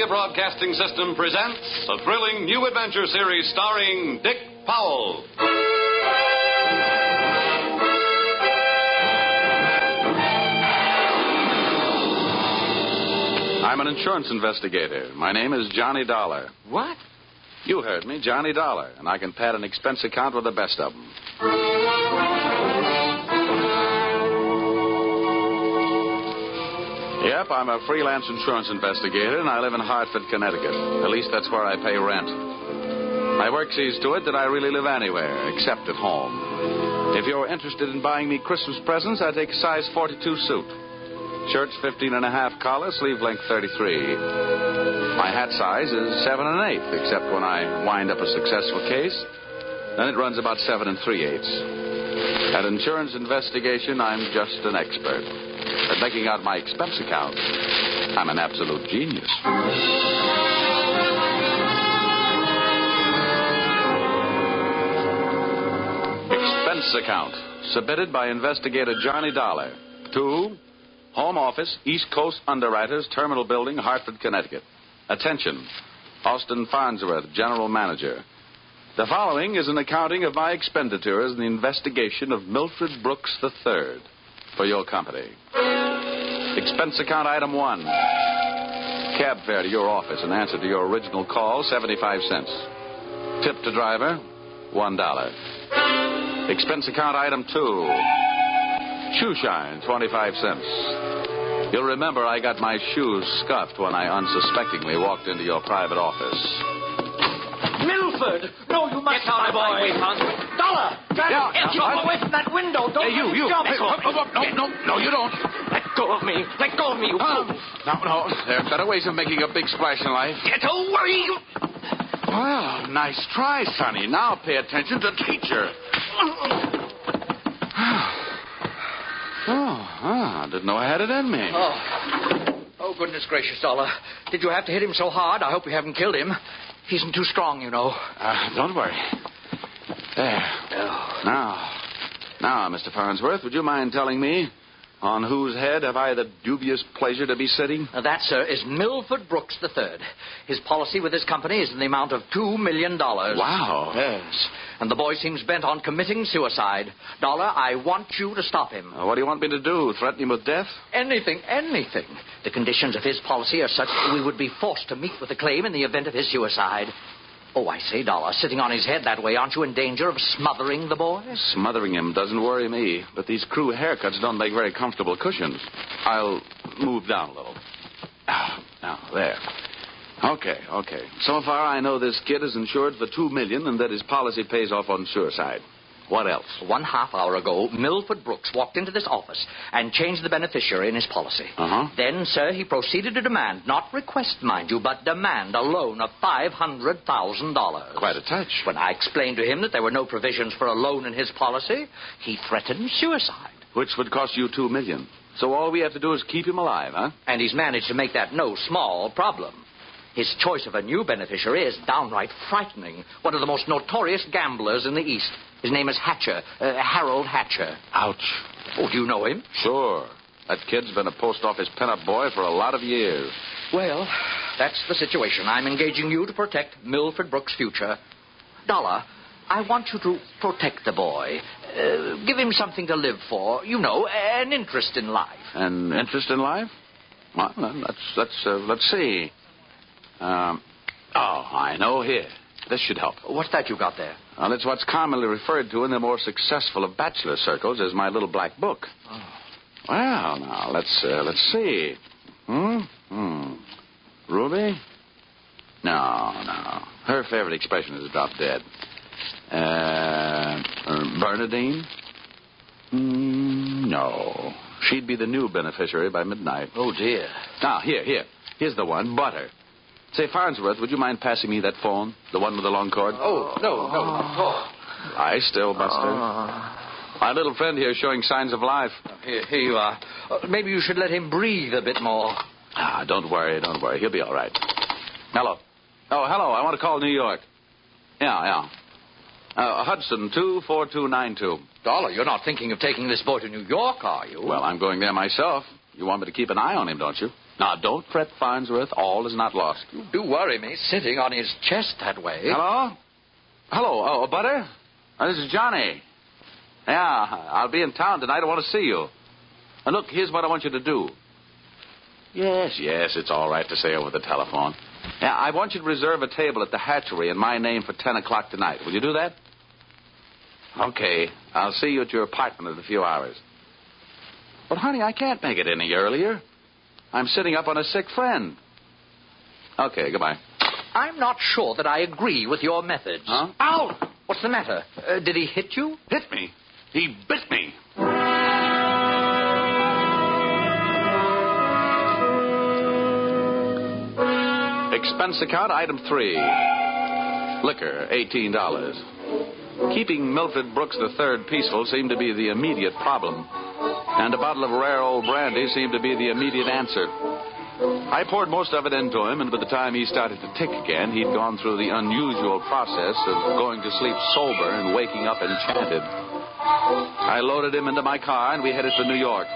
Broadcasting System presents a thrilling new adventure series starring Dick Powell. I'm an insurance investigator. My name is Johnny Dollar. What? You heard me, Johnny Dollar, and I can pad an expense account with the best of them. Yep, I'm a freelance insurance investigator, and I live in Hartford, Connecticut. At least that's where I pay rent. My work sees to it that I really live anywhere, except at home. If you're interested in buying me Christmas presents, I take a size 42 suit. Shirt's 15.5 collar, sleeve length 33. My hat size is 7 1/8, except when I wind up a successful case. Then it runs about 7 3/8. At insurance investigation, I'm just an expert. At making out my expense account, I'm an absolute genius. Expense account, submitted by investigator Johnny Dollar to Home Office, East Coast Underwriters, Terminal Building, Hartford, Connecticut. Attention, Austin Farnsworth, General Manager. The following is an accounting of my expenditures in the investigation of Milford Brooks III for your company. Expense account item 1. Cab fare to your office in answer to your original call, 75 cents. Tip to driver, $1. Expense account item 2. Shoe shine, 25 cents. You'll remember I got my shoes scuffed when I unsuspectingly walked into your private office. Milford! No, you must not, my boy. Dollar! Get away from that window. Don't jump. No, you don't. Let go of me. Let go of me, you fool. No. There are better ways of making a big splash in life. Get away, you... Well, nice try, Sonny. Now pay attention to teacher. Didn't know I had it in me. Oh, goodness gracious, Dollar. Did you have to hit him so hard? I hope you haven't killed him. He isn't too strong, you know. Don't worry. There. Oh. Now, Mr. Farnsworth, would you mind telling me on whose head have I the dubious pleasure to be sitting? That, sir, is Milford Brooks III. His policy with his company is in the amount of $2 million. Wow. Yes. And the boy seems bent on committing suicide. Dollar, I want you to stop him. What do you want me to do? Threaten him with death? Anything. The conditions of his policy are such that we would be forced to meet with a claim in the event of his suicide. Oh, I say, Dollar, sitting on his head that way, aren't you in danger of smothering the boy? Smothering him doesn't worry me, but these crew haircuts don't make very comfortable cushions. I'll move down a little. Now, there. Okay. So far, I know this kid is insured for $2 million and that his policy pays off on suicide. What else? 1/2 hour ago, Milford Brooks walked into this office and changed the beneficiary in his policy. Then, sir, he proceeded to demand, not request, mind you, but demand a loan of $500,000. Quite a touch. When I explained to him that there were no provisions for a loan in his policy, he threatened suicide. Which would cost you $2 million. So all we have to do is keep him alive, huh? And he's managed to make that no small problem. His choice of a new beneficiary is downright frightening. One of the most notorious gamblers in the East. His name is Hatcher, Harold Hatcher. Ouch. Oh, do you know him? Sure. That kid's been a post office pinup boy for a lot of years. Well, that's the situation. I'm engaging you to protect Milford Brooks' future. Dollar, I want you to protect the boy. Give him something to live for. You know, an interest in life. An interest in life? Well, let's see. I know here. This should help. What's that you got there? Well, it's what's commonly referred to in the more successful of bachelor circles as my little black book. Oh. Well, now, let's see. Ruby? No. Her favorite expression is drop dead. Bernadine? No. She'd be the new beneficiary by midnight. Oh, dear. Now, here's the one, Butter. Say, Farnsworth, would you mind passing me that phone? The one with the long cord? Oh, no. Lie still, Buster. My little friend here is showing signs of life. Here you are. Maybe you should let him breathe a bit more. Don't worry. He'll be all right. Hello. Oh, hello. I want to call New York. Yeah. Hudson, 24292. Dollar, you're not thinking of taking this boy to New York, are you? Well, I'm going there myself. You want me to keep an eye on him, don't you? Now, don't fret, Farnsworth. All is not lost. You do worry me, sitting on his chest that way. Hello? Hello, Butter? This is Johnny. Yeah, I'll be in town tonight. I want to see you. And look, here's what I want you to do. Yes, it's all right to say over the telephone. Yeah, I want you to reserve a table at the hatchery in my name for 10 o'clock tonight. Will you do that? Okay. I'll see you at your apartment in a few hours. But, honey, I can't make it any earlier. I'm sitting up on a sick friend. Okay, goodbye. I'm not sure that I agree with your methods. Huh? Ow! What's the matter? Did he hit you? Hit me? He bit me. Expense account, item 3. Liquor, $18. Keeping Milford Brooks III peaceful seemed to be the immediate problem, and a bottle of rare old brandy seemed to be the immediate answer. I poured most of it into him, and by the time he started to tick again, he'd gone through the unusual process of going to sleep sober and waking up enchanted. I loaded him into my car, and we headed for New York.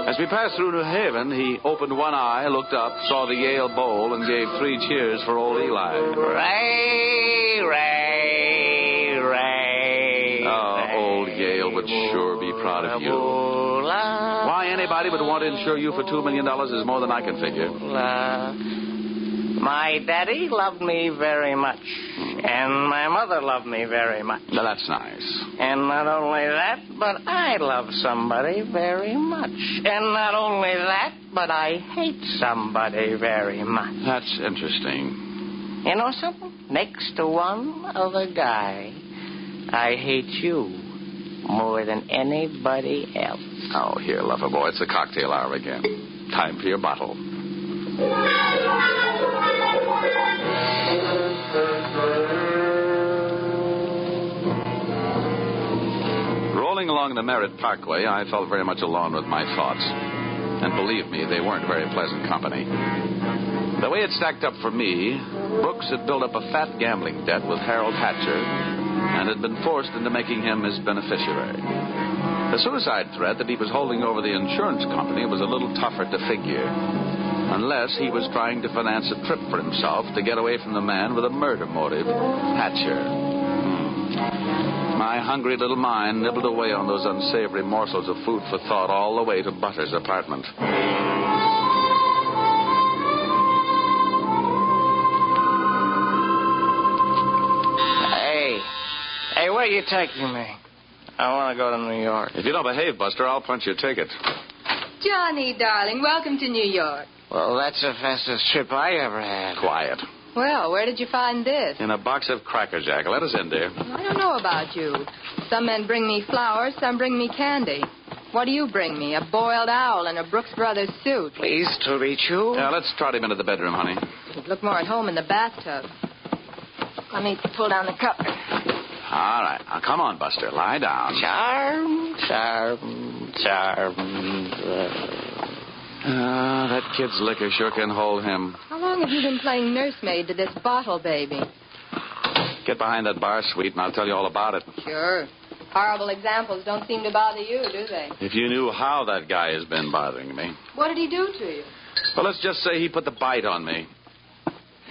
As we passed through New Haven, he opened one eye, looked up, saw the Yale Bowl, and gave 3 cheers for old Eli. Ray, Ray, Ray. Oh, old Yale would sure be proud of you. Why anybody would want to insure you for $2 million is more than I can figure. My daddy loved me very much, and my mother loved me very much. Now, that's nice. And not only that, but I love somebody very much. And not only that, but I hate somebody very much. That's interesting. You know something? Next to one other guy, I hate you more than anybody else. Oh, here, lover boy, it's the cocktail hour again. Time for your bottle. Rolling along the Merritt Parkway, I felt very much alone with my thoughts. And believe me, they weren't very pleasant company. The way it stacked up for me, Brooks had built up a fat gambling debt with Harold Hatcher and had been forced into making him his beneficiary. The suicide threat that he was holding over the insurance company was a little tougher to figure, unless he was trying to finance a trip for himself to get away from the man with a murder motive, Hatcher. My hungry little mind nibbled away on those unsavory morsels of food for thought all the way to Butter's apartment. Hey, where are you taking me? I want to go to New York. If you don't behave, Buster, I'll punch your ticket. Johnny, darling, welcome to New York. Well, that's the fastest trip I ever had. Quiet. Well, where did you find this? In a box of Cracker Jack. Let us in, dear. I don't know about you. Some men bring me flowers, some bring me candy. What do you bring me? A boiled owl and a Brooks Brothers suit. Pleased to meet you. Yeah, let's trot him into the bedroom, honey. You'd look more at home in the bathtub. Let me pull down the cover. All right. Now, come on, Buster. Lie down. Charm. That kid's liquor sure can hold him. How long have you been playing nursemaid to this bottle baby? Get behind that bar, sweet, and I'll tell you all about it. Sure. Horrible examples don't seem to bother you, do they? If you knew how that guy has been bothering me. What did he do to you? Well, let's just say he put the bite on me.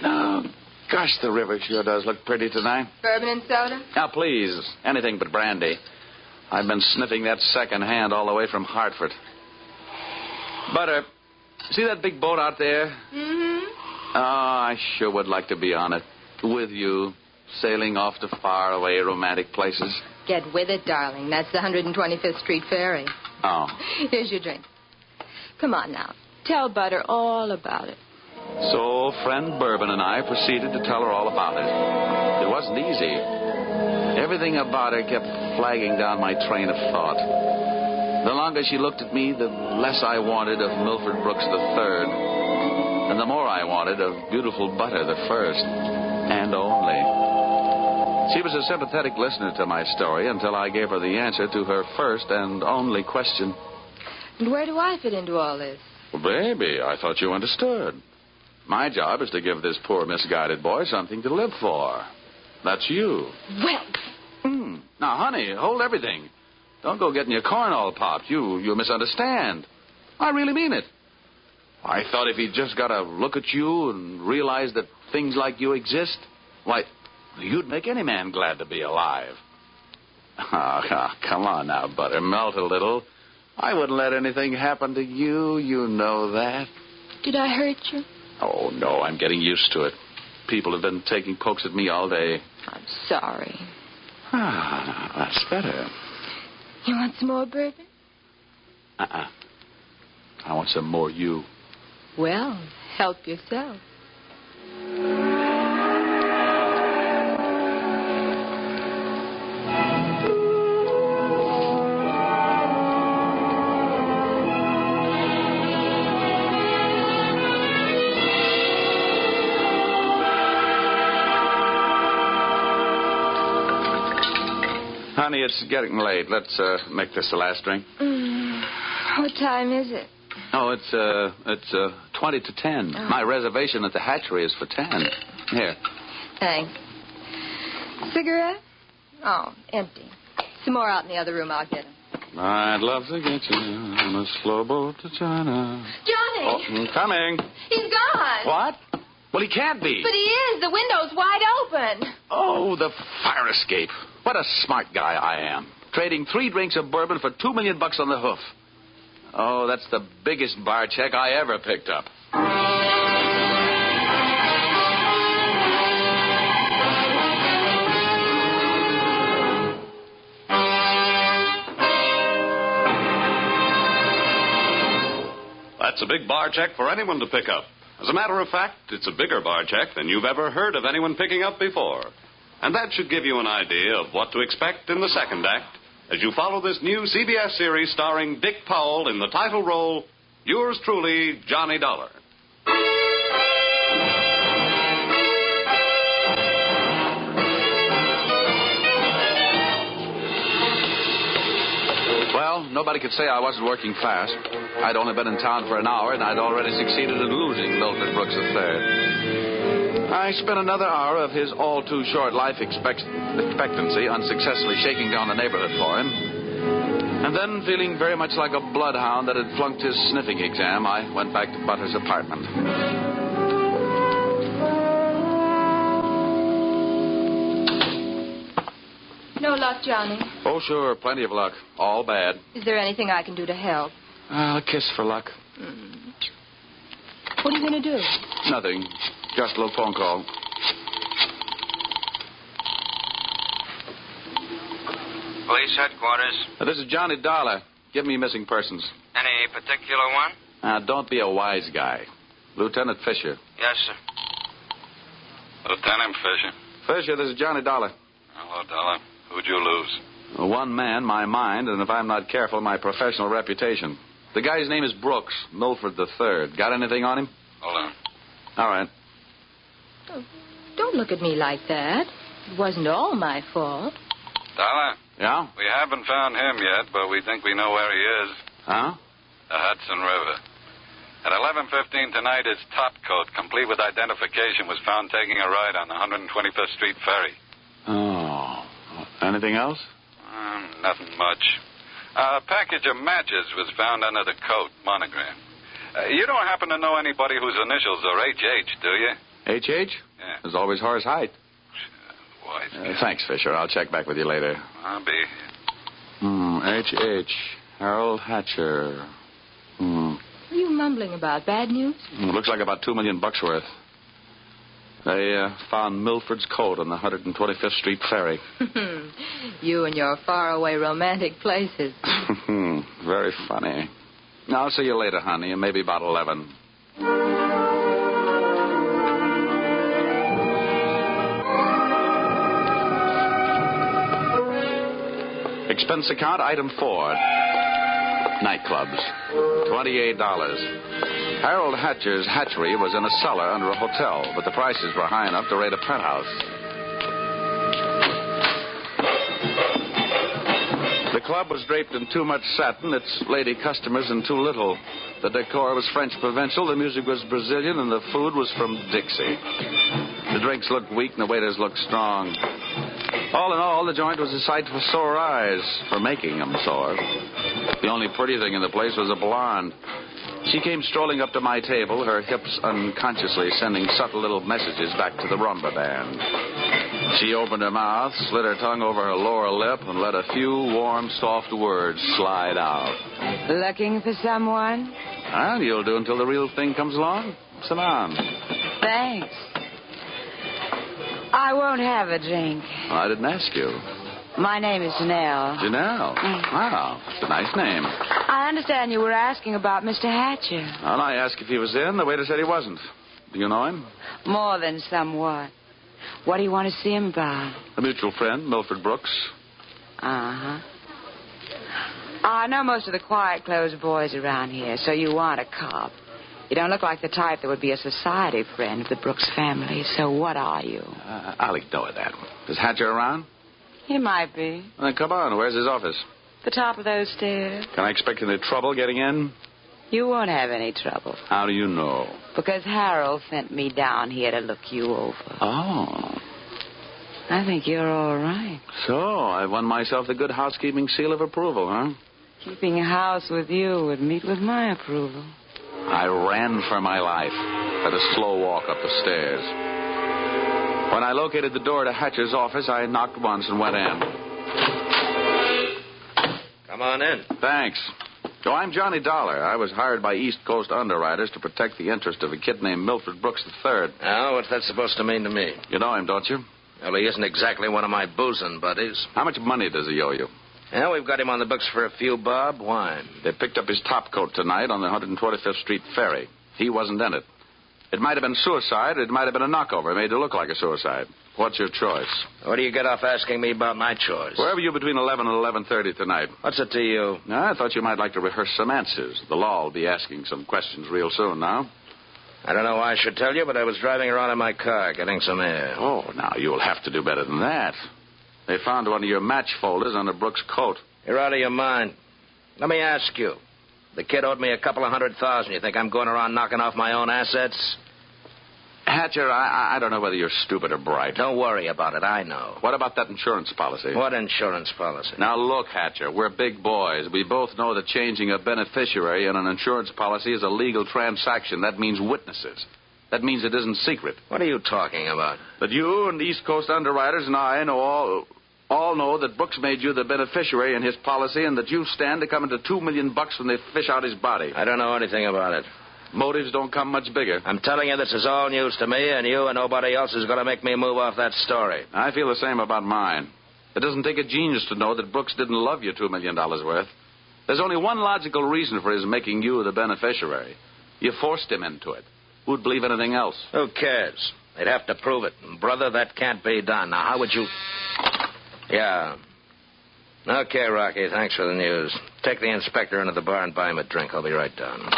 Oh, gosh, the river sure does look pretty tonight. Bourbon and soda? Now, please, anything but brandy. I've been sniffing that second hand all the way from Hartford. Butter, see that big boat out there? Mm-hmm. Oh, I sure would like to be on it. With you, sailing off to faraway romantic places. Get with it, darling. That's the 125th Street Ferry. Oh. Here's your drink. Come on now. Tell Butter all about it. So, friend Bourbon and I proceeded to tell her all about it. It wasn't easy. Everything about her kept flagging down my train of thought. The longer she looked at me, the less I wanted of Milford Brooks III, and the more I wanted of beautiful Butter the first, and only. She was a sympathetic listener to my story until I gave her the answer to her first and only question. And where do I fit into all this? Well, baby, I thought you understood. My job is to give this poor misguided boy something to live for. That's you. Well. Now, honey, hold everything. Don't go getting your corn all popped. You misunderstand. I really mean it. I thought if he just got a look at you and realized that things like you exist, why, you'd make any man glad to be alive. Oh, come on now, Butter. Melt a little. I wouldn't let anything happen to you. You know that. Did I hurt you? Oh, no, I'm getting used to it. People have been taking pokes at me all day. I'm sorry. Ah, that's better. You want some more bourbon? I want some more you. Well, help yourself. Honey, it's getting late. Let's make this the last drink. What time is it? Oh, it's 20 to 10. Oh. My reservation at the hatchery is for 10. Here. Thanks. Cigarette? Oh, empty. Some more out in the other room. I'll get them. I'd love to get you on a slow boat to China. Johnny! Oh, I'm coming. He's gone. What? Well, he can't be. But he is. The window's wide open. Oh, the fire escape. What a smart guy I am. Trading 3 drinks of bourbon for $2 million on the hoof. Oh, that's the biggest bar check I ever picked up. That's a big bar check for anyone to pick up. As a matter of fact, it's a bigger bar check than you've ever heard of anyone picking up before. And that should give you an idea of what to expect in the second act as you follow this new CBS series starring Dick Powell in the title role, yours truly, Johnny Dollar. Well, nobody could say I wasn't working fast. I'd only been in town for an hour, and I'd already succeeded in losing Milford Brooks III. I spent another hour of his all-too-short life expectancy unsuccessfully shaking down the neighborhood for him. And then, feeling very much like a bloodhound that had flunked his sniffing exam, I went back to Butter's apartment. No luck, Johnny. Oh, sure, plenty of luck. All bad. Is there anything I can do to help? A kiss for luck. What are you going to do? Nothing. Just a little phone call. Police headquarters. This is Johnny Dollar. Give me missing persons. Any particular one? Don't be a wise guy. Lieutenant Fisher. Yes, sir. Lieutenant Fisher. Fisher, this is Johnny Dollar. Hello, Dollar. Who'd you lose? One man, my mind, and if I'm not careful, my professional reputation. The guy's name is Brooks, Milford III. Got anything on him? Hold on. All right. Oh, don't look at me like that. It wasn't all my fault. Dollar, Yeah? we haven't found him yet, but we think we know where he is. Huh? The Hudson River. At 11:15 tonight, his top coat, complete with identification, was found taking a ride on the 125th Street ferry. Oh. Anything else? Nothing much. A package of matches was found under the coat, monogram. You don't happen to know anybody whose initials are H.H., do you? H.H.? Yeah. There's always Horace Height. Wise guy. Thanks, Fisher. I'll check back with you later. I'll be H.H. Harold Hatcher. What are you mumbling about? Bad news? Looks like about $2 million worth. They found Milford's coat on the 125th Street ferry. You and your faraway romantic places. Very funny. I'll see you later, honey, and maybe about 11. Expense account, item 4. Nightclubs. $28. Harold Hatcher's hatchery was in a cellar under a hotel, but the prices were high enough to rate a penthouse. The club was draped in too much satin, its lady customers in too little. The decor was French provincial, the music was Brazilian, and the food was from Dixie. The drinks looked weak and the waiters looked strong. All in all, the joint was a sight for sore eyes, for making them sore. The only pretty thing in the place was a blonde. She came strolling up to my table, her hips unconsciously sending subtle little messages back to the rumba band. She opened her mouth, slid her tongue over her lower lip, and let a few warm, soft words slide out. Looking for someone? Well, you'll do until the real thing comes along. Sit down. Thanks. I won't have a drink. Well, I didn't ask you. My name is Janelle. Janelle? Wow, it's a nice name. I understand you were asking about Mr. Hatcher. Well, I asked if he was in. The waiter said he wasn't. Do you know him? More than somewhat. What do you want to see him about? A mutual friend, Milford Brooks. Uh-huh. I know most of the quiet-closed boys around here, so you want a cop. You don't look like the type that would be a society friend of the Brooks family, so what are you? I'll ignore that. Is Hatcher around? He might be. Well, then come on. Where's his office? The top of those stairs. Can I expect any trouble getting in? You won't have any trouble. How do you know? Because Harold sent me down here to look you over. Oh. I think you're all right. So, I've won myself the good housekeeping seal of approval, huh? Keeping house with you would meet with my approval. I ran for my life at a slow walk up the stairs. When I located the door to Hatcher's office, I knocked once and went in. Come on in. Thanks. So I'm Johnny Dollar. I was hired by East Coast underwriters to protect the interest of a kid named Milford Brooks III. Now, what's that supposed to mean to me? You know him, don't you? Well, he isn't exactly one of my boozing buddies. How much money does he owe you? Yeah, we've got him on the books for a few bob. Why? They picked up his top coat tonight on the 125th Street ferry. He wasn't in it. It might have been suicide. It might have been a knockover made to look like a suicide. What's your choice? What do you get off asking me about my choice? Where were you between 11 and 11:30 tonight? What's it to you? I thought you might like to rehearse some answers. The law will be asking some questions real soon now. I don't know why I should tell you, but I was driving around in my car getting some air. Oh, now you'll have to do better than that. They found one of your match folders under Brooks' coat. You're out of your mind. Let me ask you. The kid owed me a couple of $100,000. You think I'm going around knocking off my own assets? Hatcher, I don't know whether you're stupid or bright. Don't worry about it. I know. What about that insurance policy? What insurance policy? Now, look, Hatcher, we're big boys. We both know that changing a beneficiary in an insurance policy is a legal transaction. That means witnesses. That means it isn't secret. What are you talking about? That you and East Coast underwriters and I know all know that Brooks made you the beneficiary in his policy and that you stand to come into $2 million when they fish out his body. I don't know anything about it. Motives don't come much bigger. I'm telling you, this is all news to me, and you and nobody else is going to make me move off that story. I feel the same about mine. It doesn't take a genius to know that Brooks didn't love you $2 million worth. There's only one logical reason for his making you the beneficiary. You forced him into it. Who'd believe anything else? Who cares? They'd have to prove it. And, brother, that can't be done. Now, how would you... Yeah. Okay, Rocky, thanks for the news. Take the inspector into the bar and buy him a drink. I'll be right down.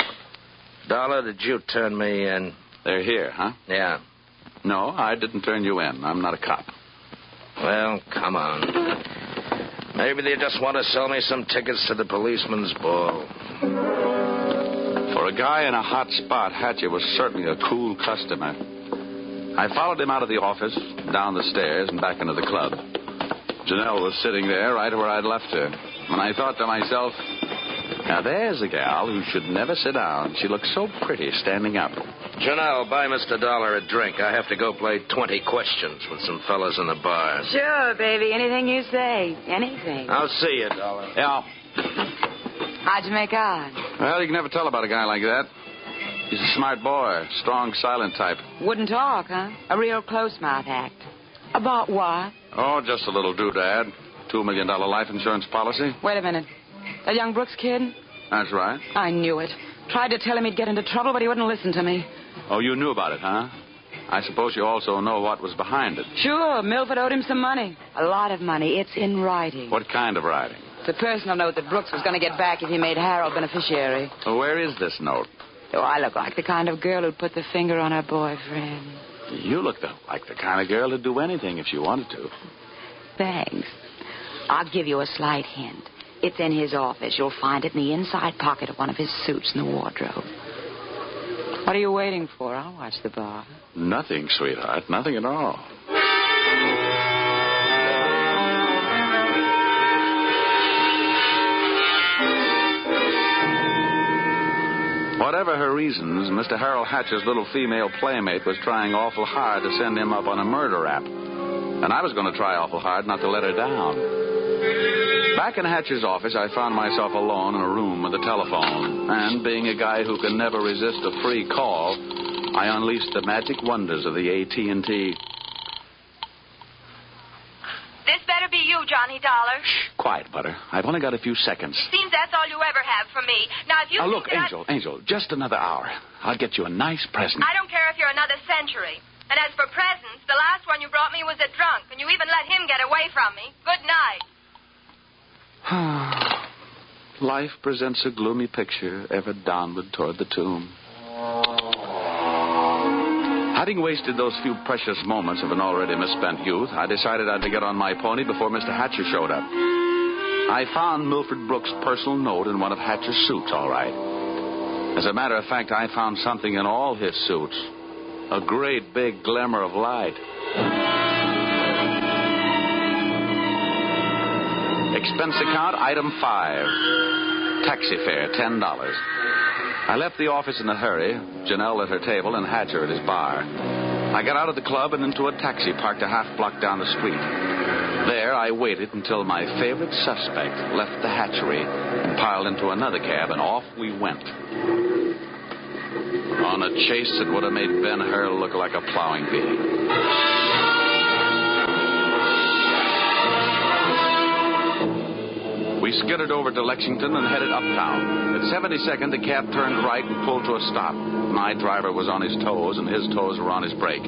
Dollar, did you turn me in? They're here, huh? Yeah. No, I didn't turn you in. I'm not a cop. Well, come on. Maybe they just want to sell me some tickets to the policeman's ball. For a guy in a hot spot, Hatcher was certainly a cool customer. I followed him out of the office, down the stairs, and back into the club. Janelle was sitting there right where I'd left her. And I thought to myself, now there's a gal who should never sit down. She looks so pretty standing up. Janelle, buy Mr. Dollar a drink. I have to go play 20 questions with some fellas in the bar. Sure, baby. Anything you say. Anything. I'll see you, Dollar. Yeah. How'd you make out? Well, you can never tell about a guy like that. He's a smart boy, strong, silent type. Wouldn't talk, huh? A real close-mouth act. About what? Oh, just a little doodad. $2 million life insurance policy. Wait a minute. That young Brooks kid? That's right. I knew it. Tried to tell him he'd get into trouble, but he wouldn't listen to me. Oh, you knew about it, huh? I suppose you also know what was behind it. Sure, Milford owed him some money. A lot of money. It's in writing. What kind of writing? It's a personal note that Brooks was going to get back if he made Harold beneficiary. Well, where is this note? Do I look like the kind of girl who'd put the finger on her boyfriend? You look like the kind of girl who'd do anything if she wanted to. Thanks. I'll give you a slight hint. It's in his office. You'll find it in the inside pocket of one of his suits in the wardrobe. What are you waiting for? I'll watch the bar. Nothing, sweetheart. Nothing at all. Whatever reasons, Mr. Harold Hatcher's little female playmate was trying awful hard to send him up on a murder rap. And I was going to try awful hard not to let her down. Back in Hatcher's office, I found myself alone in a room with a telephone. And being a guy who can never resist a free call, I unleashed the magic wonders of the AT&T. This better be you, Johnny Dollar. Shh, quiet, Butter. I've only got a few seconds. Seems that's all you ever have for me. Now, if you Now, look, think that Angel, just another hour. I'll get you a nice present. I don't care if you're another century. And as for presents, the last one you brought me was a drunk, and you even let him get away from me. Good night. Life presents a gloomy picture ever downward toward the tomb. Having wasted those few precious moments of an already misspent youth, I decided I'd get on my pony before Mr. Hatcher showed up. I found Milford Brooks' personal note in one of Hatcher's suits, all right. As a matter of fact, I found something in all his suits. A great big glimmer of light. Expense account, item 5. Taxi fare, $10. I left the office in a hurry, Janelle at her table and Hatcher at his bar. I got out of the club and into a taxi parked a half block down the street. There, I waited until my favorite suspect left the hatchery and piled into another cab, and off we went. On a chase that would have made Ben Hur look like a plowing bee. We skidded over to Lexington and headed uptown. At 72nd, the cab turned right and pulled to a stop. My driver was on his toes, and his toes were on his brake.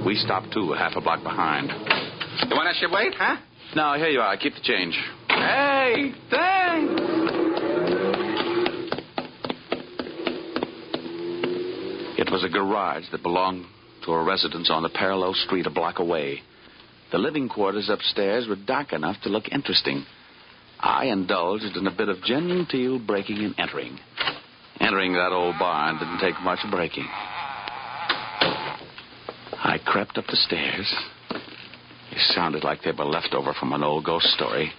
We stopped, too, half a block behind. You want us to wait, huh? No, here you are. Keep the change. Hey, thanks. It was a garage that belonged to a residence on the parallel street a block away. The living quarters upstairs were dark enough to look interesting. I indulged in a bit of genteel breaking and entering. Entering that old barn didn't take much breaking. I crept up the stairs. They sounded like they were left over from an old ghost story.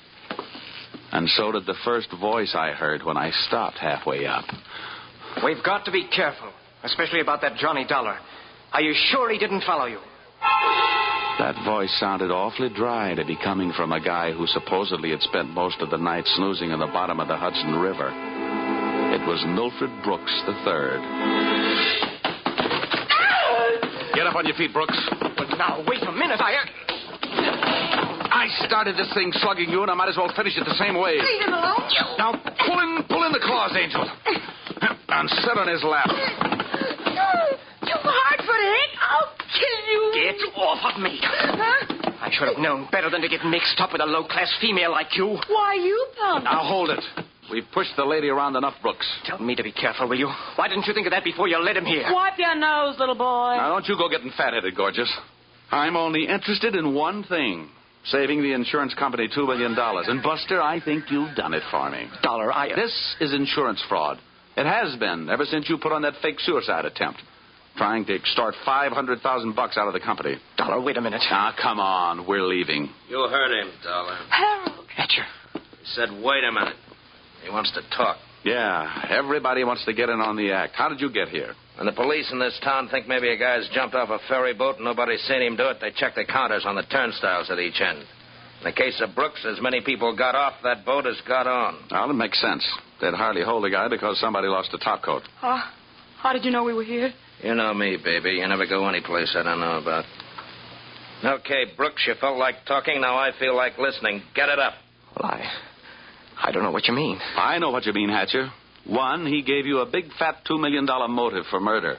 And so did the first voice I heard when I stopped halfway up. We've got to be careful, especially about that Johnny Dollar. Are you sure he didn't follow you? That voice sounded awfully dry to be coming from a guy who supposedly had spent most of the night snoozing in the bottom of the Hudson River. It was Milford Brooks III. Get up on your feet, Brooks. But now, wait a minute. I started this thing slugging you, and I might as well finish it the same way. Leave him alone. Now, pull in the claws, Angel. And sit on his lap. You hard-footed. I'll kill you. Get off of me. Huh? I should have known better than to get mixed up with a low-class female like you. Why, you punk. Now, hold it. We've pushed the lady around enough, Brooks. Tell me to be careful, will you? Why didn't you think of that before you let him here? Wipe your nose, little boy. Now, don't you go getting fat-headed, gorgeous. I'm only interested in one thing. Saving the insurance company $2 million. And, Buster, I think you've done it for me. Dollar, This is insurance fraud. It has been ever since you put on that fake suicide attempt. Trying to extort $500,000 out of the company. Dollar, wait a minute. Now, come on. We're leaving. You heard him, Dollar. Harold. Hatcher. He said, wait a minute. He wants to talk. Yeah, everybody wants to get in on the act. How did you get here? When the police in this town think maybe a guy's jumped off a ferry boat and nobody's seen him do it, they check the counters on the turnstiles at each end. In the case of Brooks, as many people got off that boat as got on. Well, it makes sense. They'd hardly hold the guy because somebody lost a topcoat. How did you know we were here? You know me, baby. You never go any place I don't know about. Okay, Brooks, you felt like talking. Now I feel like listening. Get it up. Well, I don't know what you mean. I know what you mean, Hatcher. One, he gave you a big, fat $2 million motive for murder.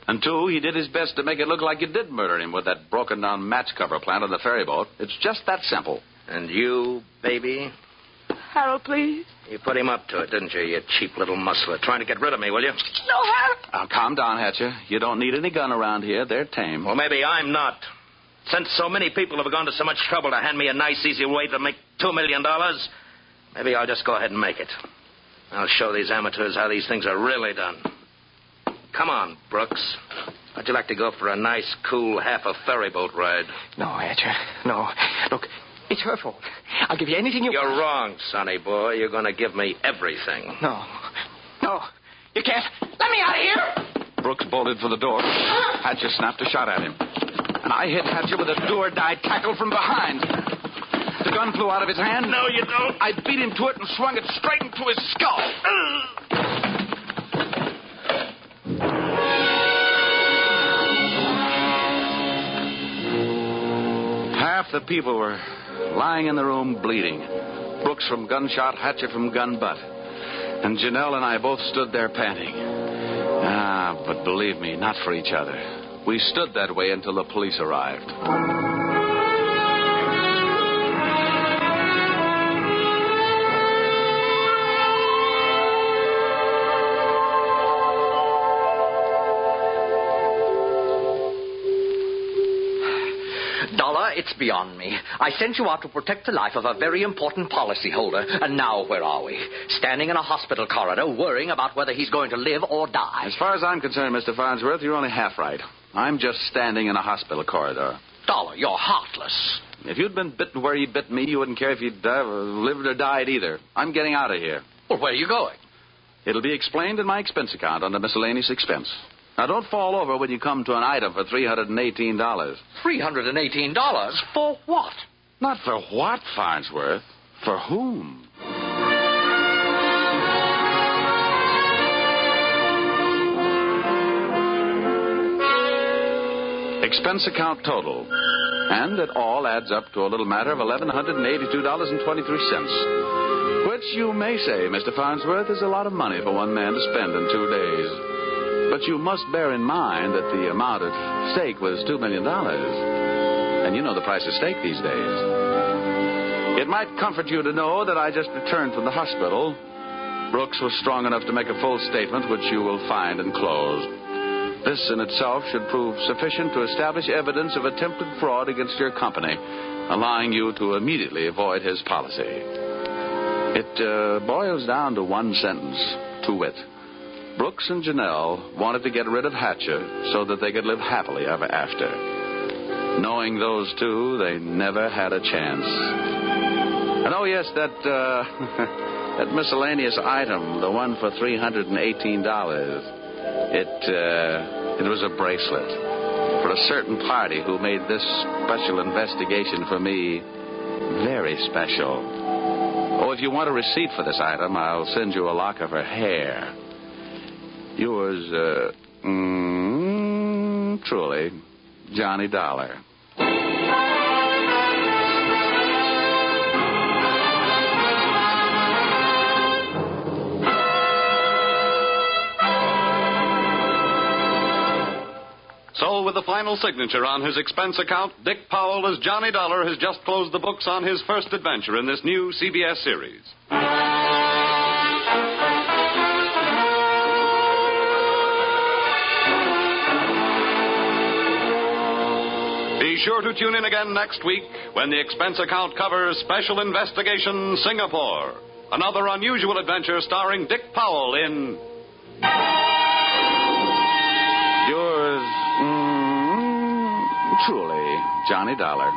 And two, he did his best to make it look like you did murder him with that broken-down match cover plant on the ferry boat. It's just that simple. And you, baby? Harold, please. You put him up to it, didn't you, you cheap little muscler? Trying to get rid of me, will you? No, Harold. Now, calm down, Hatcher. You don't need any gun around here. They're tame. Well, maybe I'm not. Since so many people have gone to so much trouble to hand me a nice, easy way to make $2 million, maybe I'll just go ahead and make it. I'll show these amateurs how these things are really done. Come on, Brooks. How'd you like to go for a nice, cool, half a ferry boat ride? No, Hatcher. No. Look, it's her fault. I'll give you anything you... You're wrong, sonny boy. You're going to give me everything. No. No. You can't. Let me out of here! Brooks bolted for the door. Hatcher snapped a shot at him. And I hit Hatcher with a do-or-die tackle from behind. The gun flew out of his hand. No, you don't. I beat him to it and swung it straight into his skull. Half the people were lying in the room bleeding. Brooks from gunshot, Hatcher from gun butt. And Janelle and I both stood there panting. But believe me, not for each other. We stood that way until the police arrived. Dollar, it's beyond me. I sent you out to protect the life of a very important policyholder, and now where are we? Standing in a hospital corridor, worrying about whether he's going to live or die. As far as I'm concerned, Mr. Farnsworth, you're only half right. I'm just standing in a hospital corridor. Dollar, you're heartless. If you'd been bitten where he bit me, you wouldn't care if you'd lived or died either. I'm getting out of here. Well, where are you going? It'll be explained in my expense account under miscellaneous expense. Now, don't fall over when you come to an item for $318. $318? For what? Not for what, Farnsworth? For whom? Expense account total. And it all adds up to a little matter of $1,182.23. Which you may say, Mr. Farnsworth, is a lot of money for one man to spend in 2 days. But you must bear in mind that the amount at stake was $2 million. And you know the price of steak these days. It might comfort you to know that I just returned from the hospital. Brooks was strong enough to make a full statement, which you will find enclosed. This in itself should prove sufficient to establish evidence of attempted fraud against your company, allowing you to immediately avoid his policy. It boils down to one sentence, to wit. Brooks and Janelle wanted to get rid of Hatcher so that they could live happily ever after. Knowing those two, they never had a chance. And oh, yes, that miscellaneous item, the one for $318, it was a bracelet for a certain party who made this special investigation for me very special. Oh, if you want a receipt for this item, I'll send you a lock of her hair. Yours, truly, Johnny Dollar. So, with the final signature on his expense account, Dick Powell as Johnny Dollar has just closed the books on his first adventure in this new CBS series. Be sure to tune in again next week when the expense account covers Special Investigation Singapore. Another unusual adventure starring Dick Powell in... Yours, truly, Johnny Dollar.